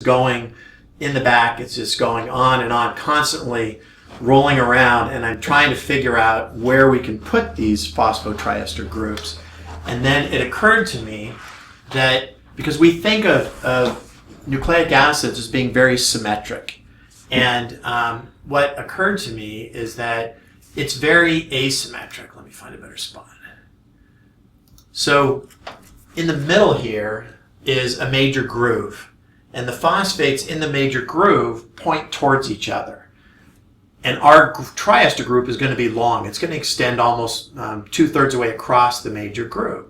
going in the back. It's just going on and on, constantly rolling around, and I'm trying to figure out where we can put these phosphotriester groups. And then it occurred to me that because we think of nucleic acids as being very symmetric, and what occurred to me is that it's very asymmetric. Let me find a better spot. So in the middle here is a major groove, and the phosphates in the major groove point towards each other. And our triester group is going to be long. It's going to extend almost 2/3 away across the major groove.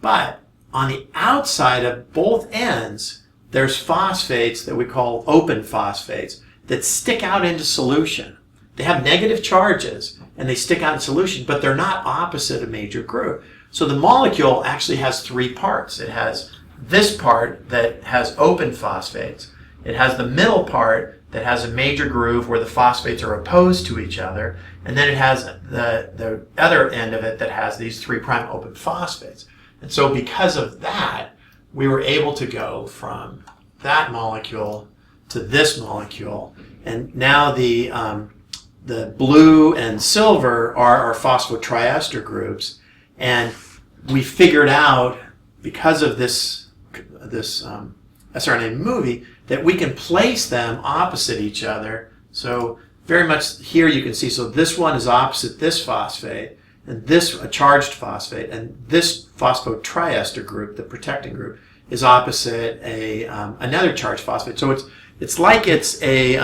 But on the outside of both ends, there's phosphates that we call open phosphates that stick out into solution. They have negative charges and they stick out in solution, but they're not opposite a major groove. So the molecule actually has 3 parts. It has this part that has open phosphates. It has the middle part that has a major groove where the phosphates are opposed to each other, and then it has the other end of it that has these 3' open phosphates. And so because of that, we were able to go from that molecule to this molecule, and now the blue and silver are our phosphotriester groups, and we figured out, because of this siRNA movie, that we can place them opposite each other. So very much here you can see, so this one is opposite this phosphate, and this a charged phosphate, and this phosphotriester group, the protecting group, is opposite another charged phosphate. So it's like it's a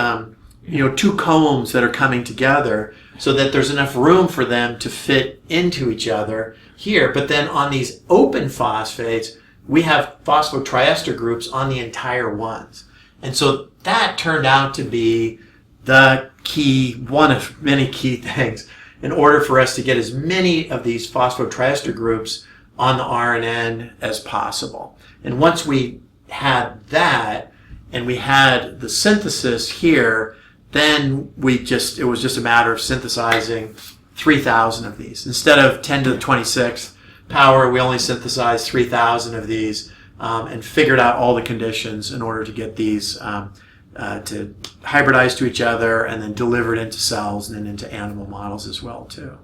2 combs that are coming together, so that there's enough room for them to fit into each other here. But then on these open phosphates, we have phosphotriester groups on the entire ones. And so that turned out to be the key, one of many key things, in order for us to get as many of these phosphotriester groups on the RNN as possible. And once we had that, and we had the synthesis here, then it was just a matter of synthesizing 3,000 of these. Instead of 10 to the 26th power, we only synthesized 3,000 of these, and figured out all the conditions in order to get these to hybridize to each other and then delivered into cells and then into animal models as well too.